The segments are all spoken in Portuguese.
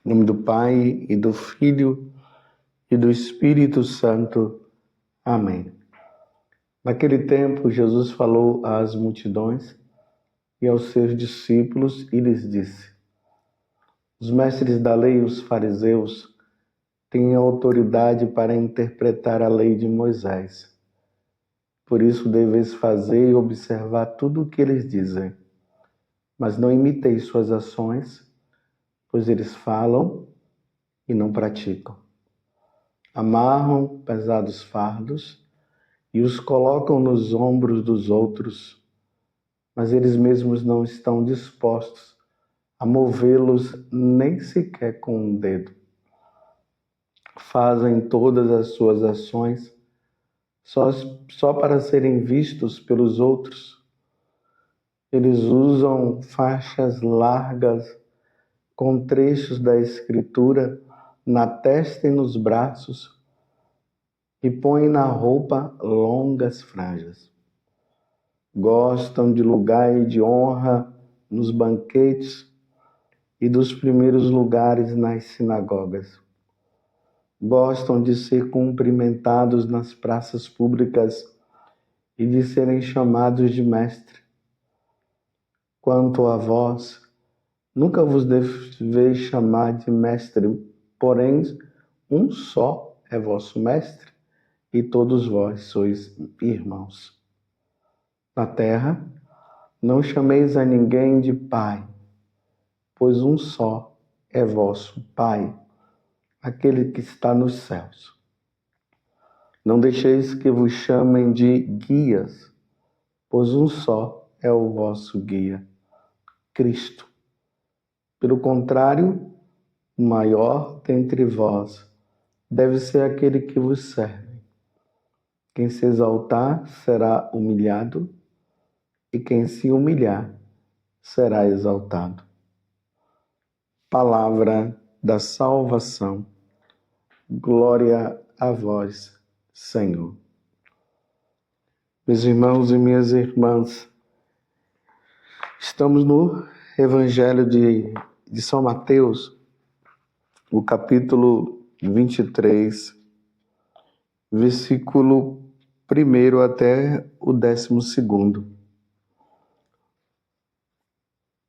Em nome do Pai, e do Filho, e do Espírito Santo. Amém. Naquele tempo, Jesus falou às multidões e aos seus discípulos e lhes disse: Os mestres da lei e os fariseus têm autoridade para interpretar a lei de Moisés. Por isso deveis fazer e observar tudo o que eles dizem. Mas não imiteis suas ações, pois eles falam e não praticam. Amarram pesados fardos e os colocam nos ombros dos outros, mas eles mesmos não estão dispostos a movê-los nem sequer com um dedo. Fazem todas as suas ações só para serem vistos pelos outros. Eles usam faixas largas com trechos da Escritura na testa e nos braços e põem na roupa longas franjas. Gostam de lugar e de honra nos banquetes e dos primeiros lugares nas sinagogas. Gostam de ser cumprimentados nas praças públicas e de serem chamados de mestre. Quanto a vós, nunca vos deveis chamar de mestre, porém, um só é vosso mestre, e todos vós sois irmãos. Na terra, não chameis a ninguém de pai, pois um só é vosso Pai, aquele que está nos céus. Não deixeis que vos chamem de guias, pois um só é o vosso guia, Cristo. Pelo contrário, o maior dentre vós deve ser aquele que vos serve. Quem se exaltar será humilhado, e quem se humilhar será exaltado. Palavra da salvação. Glória a vós, Senhor. Meus irmãos e minhas irmãs, estamos no Evangelho de São Mateus, o capítulo 23, versículo 1 até o 12º.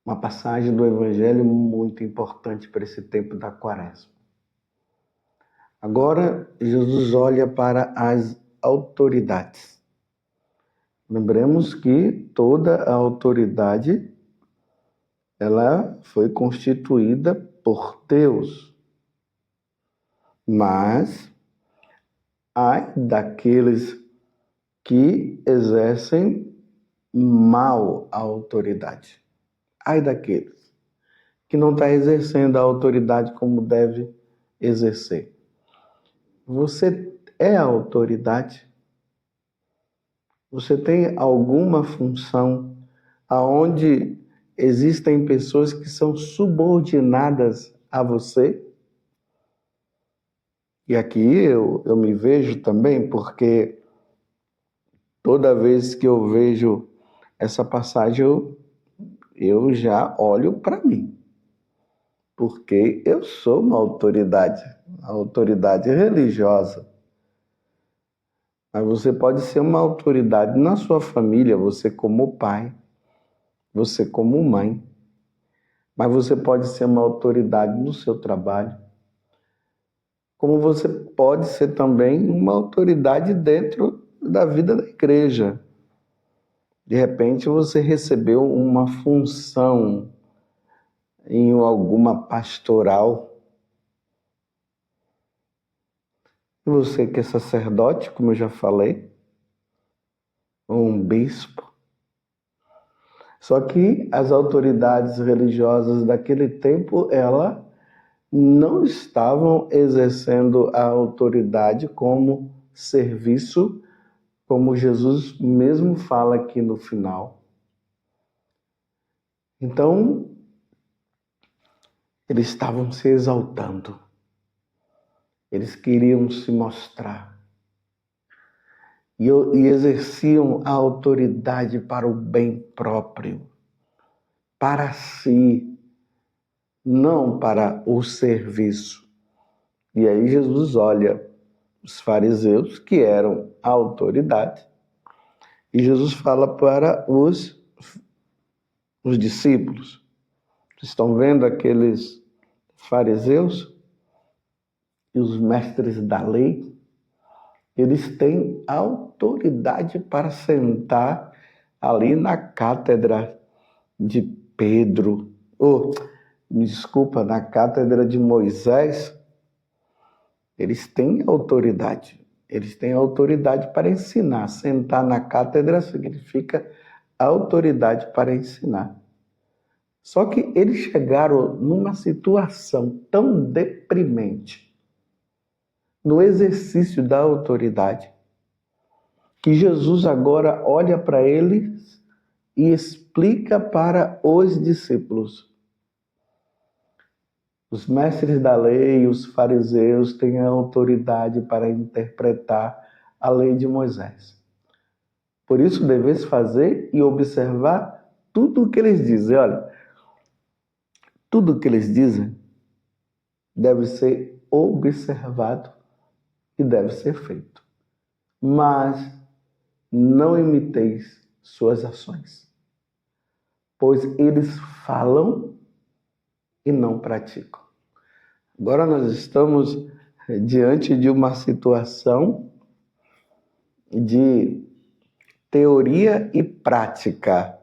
Uma passagem do Evangelho muito importante para esse tempo da Quaresma. Agora, Jesus olha para as autoridades. Lembremos que toda a autoridade ela foi constituída por Deus. Mas ai daqueles que exercem mal a autoridade. Ai daqueles que não está exercendo a autoridade como deve exercer. Você é a autoridade? Você tem alguma função aonde existem pessoas que são subordinadas a você? E aqui eu me vejo também, porque toda vez que eu vejo essa passagem, eu já olho para mim. Porque eu sou uma autoridade religiosa. Mas você pode ser uma autoridade na sua família, você como pai, você como mãe. Mas você pode ser uma autoridade no seu trabalho. Como você pode ser também uma autoridade dentro da vida da igreja. De repente você recebeu uma função em alguma pastoral. E você que é sacerdote, como eu já falei, ou um bispo. Só que as autoridades religiosas daquele tempo, elas não estavam exercendo a autoridade como serviço, como Jesus mesmo fala aqui no final. Então, eles estavam se exaltando. Eles queriam se mostrar. E exerciam a autoridade para o bem próprio, para si. não para o serviço. E aí Jesus olha os fariseus, que eram a autoridade, e Jesus fala para os discípulos. Vocês estão vendo aqueles fariseus e os mestres da lei? Eles têm autoridade para sentar ali na cátedra de Pedro, me desculpa, na cátedra de Moisés. Eles têm autoridade. Eles têm autoridade para ensinar. Sentar na cátedra significa autoridade para ensinar. Só que eles chegaram numa situação tão deprimente no exercício da autoridade, que Jesus agora olha para eles e explica para os discípulos. Os mestres da lei, os fariseus, têm a autoridade para interpretar a lei de Moisés. Por isso, deveis fazer e observar tudo o que eles dizem. Olha, tudo o que eles dizem deve ser observado e deve ser feito. Mas não imiteis suas ações, pois eles falam e não praticam. Agora nós estamos diante de uma situação de teoria e prática.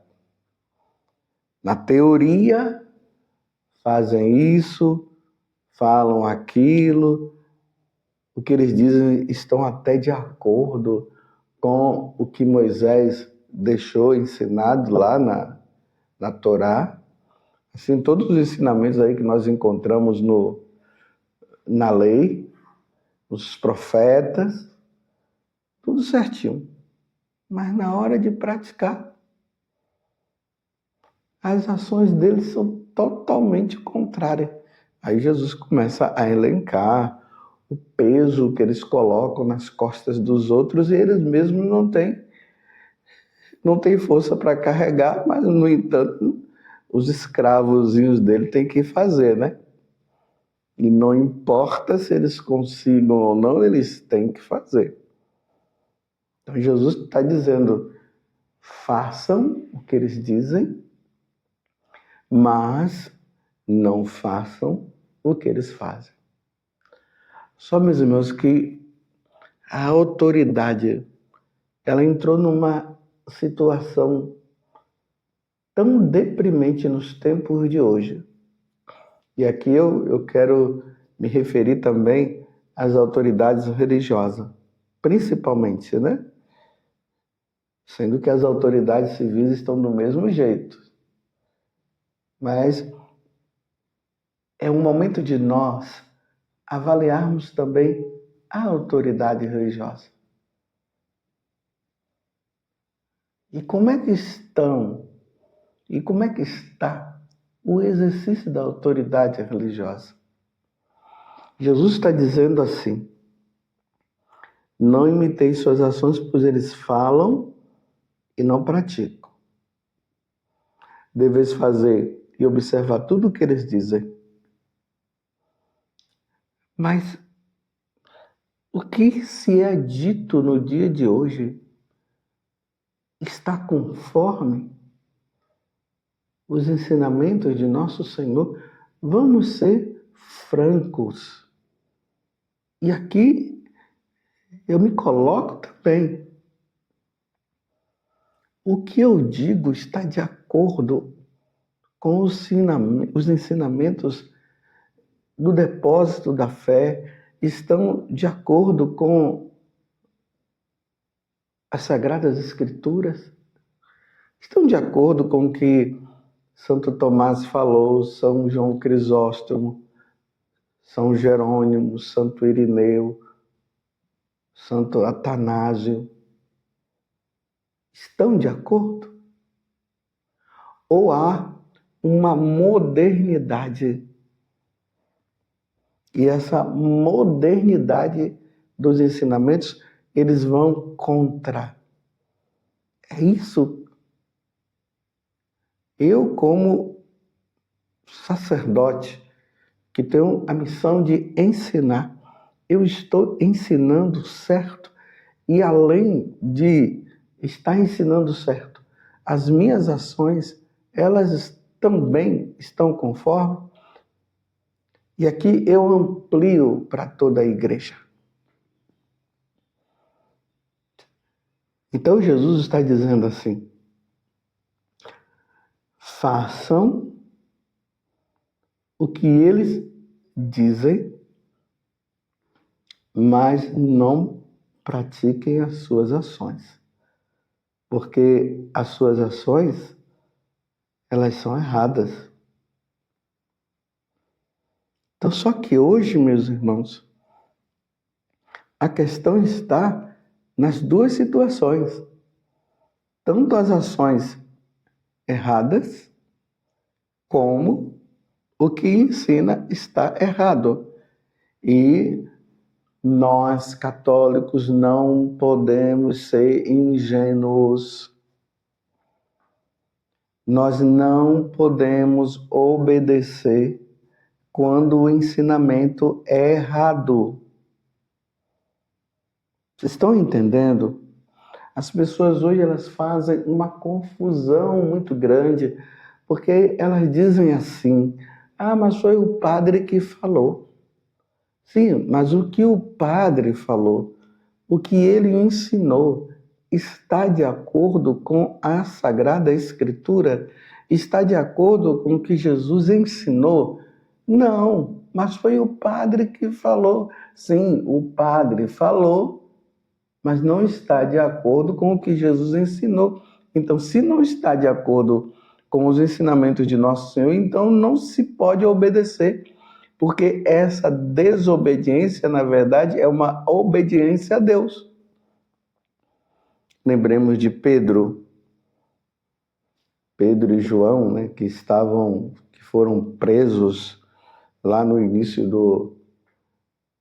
Na teoria, fazem isso, falam aquilo, o que eles dizem estão até de acordo com o que Moisés deixou ensinado lá na Torá. Assim, todos os ensinamentos aí que nós encontramos na lei, os profetas, tudo certinho. Mas na hora de praticar, as ações deles são totalmente contrárias. Aí Jesus começa a elencar o peso que eles colocam nas costas dos outros e eles mesmos não têm força para carregar, mas, no entanto, os escravozinhos dele têm que fazer, né? E não importa se eles consigam ou não, eles têm que fazer. Então Jesus está dizendo, façam o que eles dizem, mas não façam o que eles fazem. Só, meus irmãos, que a autoridade, ela entrou numa situação tão deprimente nos tempos de hoje. E aqui eu quero me referir também às autoridades religiosas, principalmente, né? Sendo que as autoridades civis estão do mesmo jeito. Mas é um momento de nós avaliarmos também a autoridade religiosa. E como é que está o exercício da autoridade religiosa? Jesus está dizendo assim, não imiteis suas ações, pois eles falam e não praticam. Deveis fazer e observar tudo o que eles dizem. Mas o que se é dito no dia de hoje está conforme os ensinamentos de nosso Senhor? Vamos ser francos. E aqui eu me coloco também. O que eu digo está de acordo com os ensinamentos do depósito da fé, estão de acordo com as Sagradas Escrituras, estão de acordo com o que Santo Tomás falou, São João Crisóstomo, São Jerônimo, Santo Irineu, Santo Atanásio. Estão de acordo? Ou há uma modernidade? E essa modernidade dos ensinamentos, eles vão contra. É isso. Eu, como sacerdote que tem a missão de ensinar. Eu estou ensinando certo e além de estar ensinando certo, as minhas ações, elas também estão conforme. E aqui eu amplio para toda a igreja. Então Jesus está dizendo assim: façam o que eles dizem, mas não pratiquem as suas ações. Porque as suas ações, elas são erradas. Então, só que hoje, meus irmãos, a questão está nas duas situações. Tanto as ações erradas, como o que ensina está errado. E nós, católicos, não podemos ser ingênuos. Nós não podemos obedecer quando o ensinamento é errado. Vocês estão entendendo? As pessoas hoje elas fazem uma confusão muito grande, porque elas dizem assim: ah, mas foi o padre que falou. Sim, mas o que o padre falou, o que ele ensinou, está de acordo com a Sagrada Escritura? Está de acordo com o que Jesus ensinou? Não, mas foi o padre que falou. Sim, o padre falou, mas não está de acordo com o que Jesus ensinou. Então, se não está de acordo com os ensinamentos de Nosso Senhor, então não se pode obedecer, porque essa desobediência, na verdade, é uma obediência a Deus. Lembremos de Pedro e João, né, que foram presos lá no início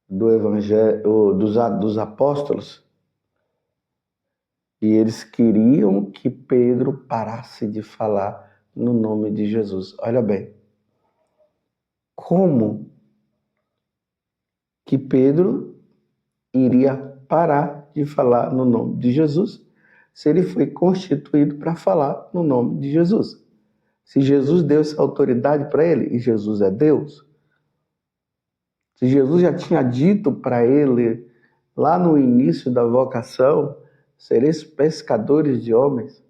do evangelho, dos apóstolos. E eles queriam que Pedro parasse de falar no nome de Jesus. Olha bem, como que Pedro iria parar de falar no nome de Jesus se ele foi constituído para falar no nome de Jesus? Se Jesus deu essa autoridade para ele, e Jesus é Deus, se Jesus já tinha dito para ele, lá no início da vocação, sereis pescadores de homens,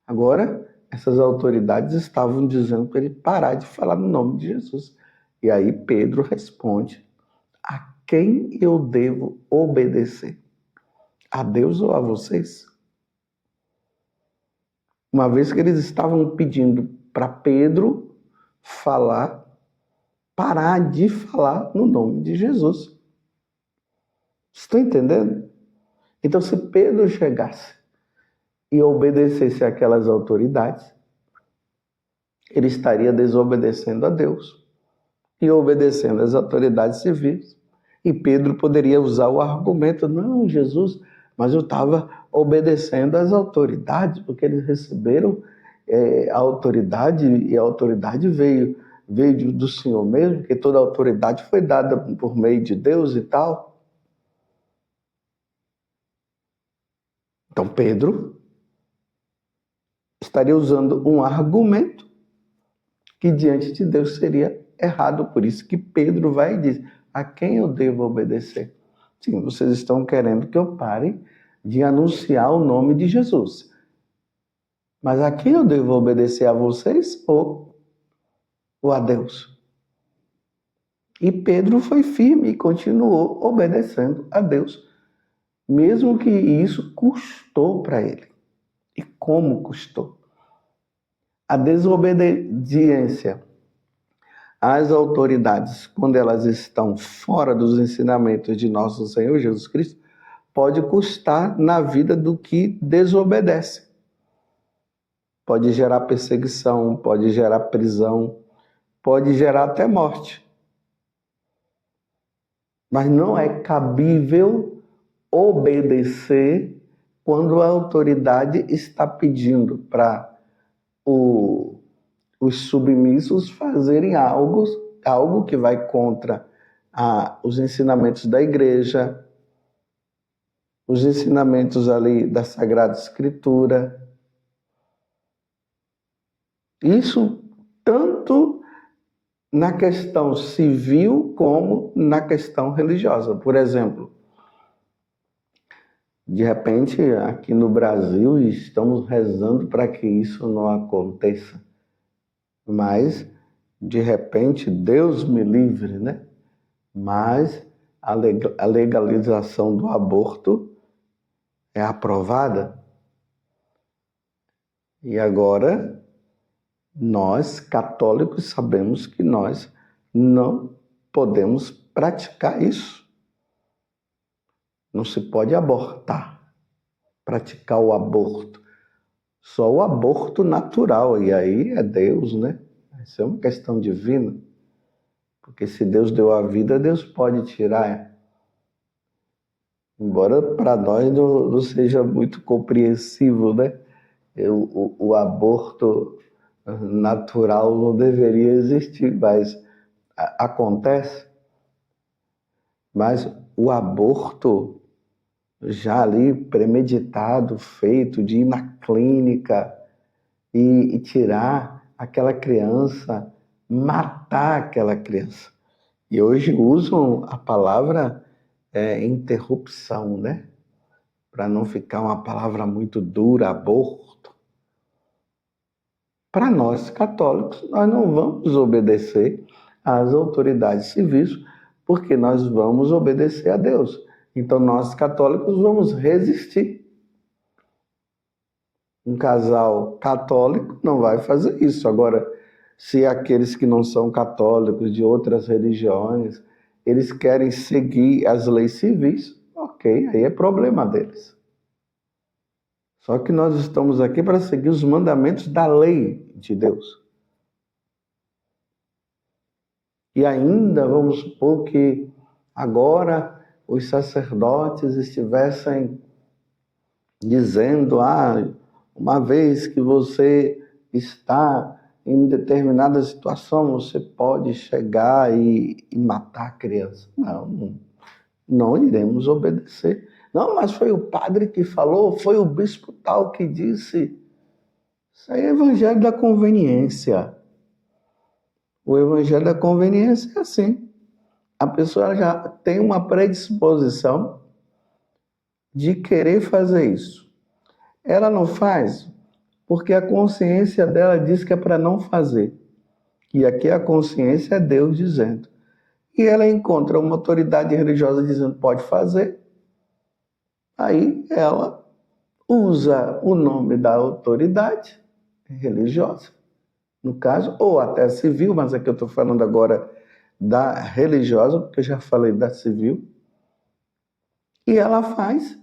agora essas autoridades estavam dizendo para ele parar de falar no nome de Jesus. E aí Pedro responde: a quem eu devo obedecer? A Deus ou a vocês? Uma vez que eles estavam pedindo para Pedro parar de falar no nome de Jesus. Estão entendendo? Então, se Pedro chegasse e obedecesse àquelas autoridades, ele estaria desobedecendo a Deus e obedecendo às autoridades civis. E Pedro poderia usar o argumento: não, Jesus, mas eu estava obedecendo às autoridades, porque eles receberam a autoridade, e a autoridade veio do Senhor mesmo, porque toda a autoridade foi dada por meio de Deus e tal. Então Pedro estaria usando um argumento que diante de Deus seria errado. Por isso que Pedro vai e diz: a quem eu devo obedecer? Sim, vocês estão querendo que eu pare de anunciar o nome de Jesus. Mas a quem eu devo obedecer? A vocês ou a Deus? E Pedro foi firme e continuou obedecendo a Deus, mesmo que isso custou para ele. E como custou? A desobediência às autoridades, quando elas estão fora dos ensinamentos de nosso Senhor Jesus Cristo, pode custar na vida do que desobedece. Pode gerar perseguição, pode gerar prisão, pode gerar até morte. Mas não é cabível obedecer quando a autoridade está pedindo para o os submissos fazerem algo que vai contra os ensinamentos da igreja, os ensinamentos ali da Sagrada Escritura. Isso tanto na questão civil como na questão religiosa. Por exemplo, de repente, aqui no Brasil, estamos rezando para que isso não aconteça. Mas, de repente, Deus me livre, né? Mas a legalização do aborto é aprovada. E agora, nós, católicos, sabemos que nós não podemos praticar isso. Não se pode abortar, praticar o aborto. Só o aborto natural, e aí é Deus, né? Isso é uma questão divina. Porque se Deus deu a vida, Deus pode tirar. Embora para nós não seja muito compreensível, né? O aborto natural não deveria existir, mas acontece. Mas o aborto já ali premeditado, feito, de ir na clínica e tirar aquela criança, matar aquela criança. E hoje usam a palavra interrupção, né? Para não ficar uma palavra muito dura, aborto. Para nós católicos, nós não vamos obedecer às autoridades civis, porque nós vamos obedecer a Deus. Então, nós católicos vamos resistir. Um casal católico não vai fazer isso. Agora, se aqueles que não são católicos, de outras religiões, eles querem seguir as leis civis, ok, aí é problema deles. Só que nós estamos aqui para seguir os mandamentos da lei de Deus. E ainda vamos supor que agora os sacerdotes estivessem dizendo, uma vez que você está em determinada situação, você pode chegar e matar a criança. Não iremos obedecer. Não, mas foi o padre que falou, foi o bispo tal que disse. Isso aí é evangelho da conveniência. O evangelho da conveniência é assim. A pessoa já tem uma predisposição de querer fazer isso. Ela não faz porque a consciência dela diz que é para não fazer. E aqui a consciência é Deus dizendo. E ela encontra uma autoridade religiosa dizendo pode fazer. Aí ela usa o nome da autoridade religiosa, no caso, ou até civil, mas aqui eu estou falando agora da religiosa, porque eu já falei da civil. E ela faz.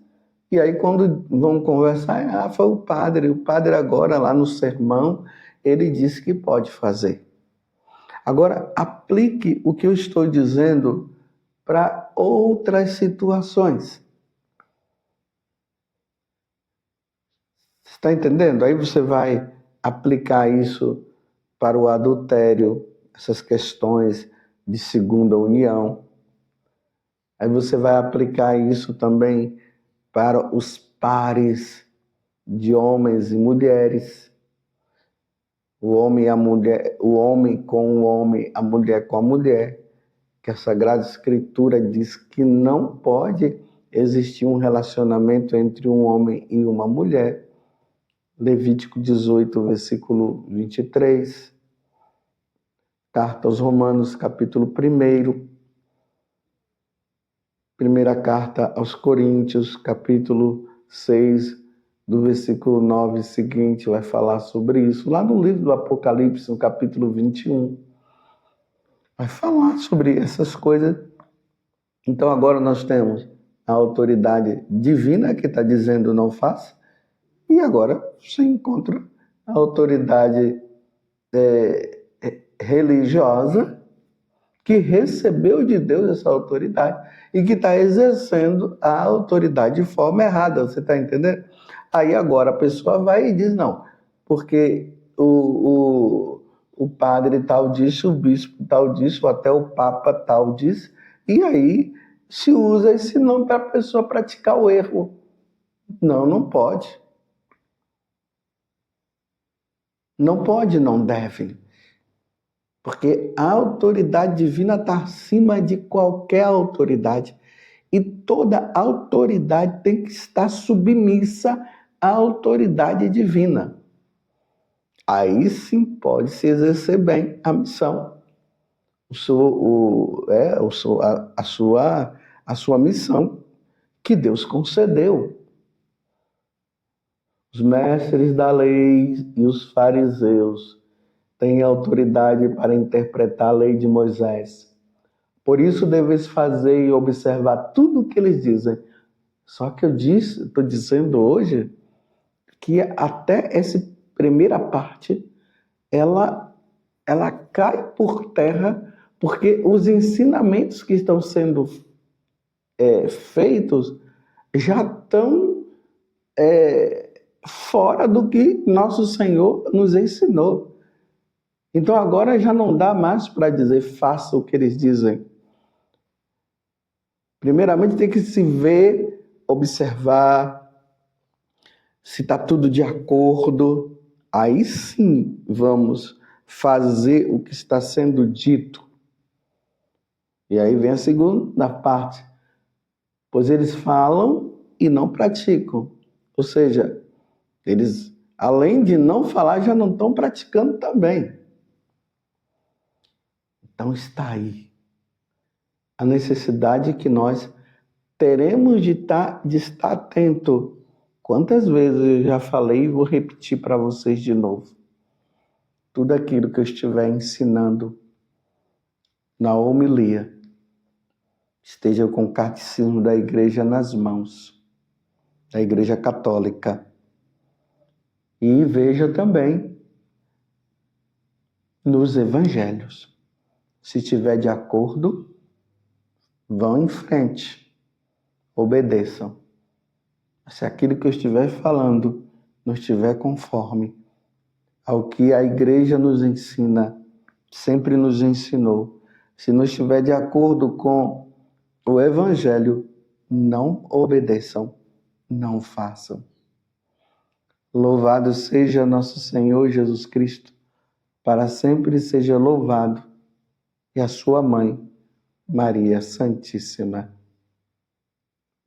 E aí quando vão conversar, foi o padre agora lá no sermão, ele disse que pode fazer. Agora, aplique o que eu estou dizendo para outras situações. Está entendendo? Aí você vai aplicar isso para o adultério, essas questões de segunda união. Aí você vai aplicar isso também para os pares de homens e mulheres. O homem e a mulher, o homem com o homem, a mulher com a mulher. Que a Sagrada Escritura diz que não pode existir um relacionamento entre um homem e uma mulher. Levítico 18, versículo 23. Carta aos Romanos, capítulo 1. Primeira carta aos Coríntios, capítulo 6, do versículo 9 seguinte, vai falar sobre isso. Lá no livro do Apocalipse, no capítulo 21, vai falar sobre essas coisas. Então agora nós temos a autoridade divina que está dizendo não faça, e agora você encontra a autoridade religiosa que recebeu de Deus essa autoridade e que está exercendo a autoridade de forma errada, você está entendendo? Aí agora a pessoa vai e diz não, porque o o padre tal disse, o bispo tal disse, ou até o papa tal disse, e aí se usa esse nome para a pessoa praticar o erro. Não, não pode. Não pode, não deve. Porque a autoridade divina está acima de qualquer autoridade. E toda autoridade tem que estar submissa à autoridade divina. Aí sim pode se exercer bem a missão. A sua missão que Deus concedeu. Os mestres da lei e os fariseus têm autoridade para interpretar a lei de Moisés. Por isso deveis fazer e observar tudo o que eles dizem. Só que estou dizendo hoje que até essa primeira parte, ela cai por terra, porque os ensinamentos que estão sendo feitos já estão fora do que nosso Senhor nos ensinou. Então agora já não dá mais para dizer faça o que eles dizem. Primeiramente tem que se ver, observar se está tudo de acordo. Aí sim vamos fazer o que está sendo dito. E aí vem a segunda parte. Pois eles falam e não praticam. Ou seja, eles, além de não falar, já não estão praticando também. Então está aí a necessidade que nós teremos de estar atento. Quantas vezes eu já falei e vou repetir para vocês de novo. Tudo aquilo que eu estiver ensinando na homilia, esteja com o catecismo da igreja nas mãos, da igreja católica. E veja também nos evangelhos. Se estiver de acordo, vão em frente, obedeçam. Se aquilo que eu estiver falando não estiver conforme ao que a igreja nos ensina, sempre nos ensinou, se não estiver de acordo com o evangelho, não obedeçam, não façam. Louvado seja nosso Senhor Jesus Cristo, para sempre seja louvado, e a sua mãe, Maria Santíssima.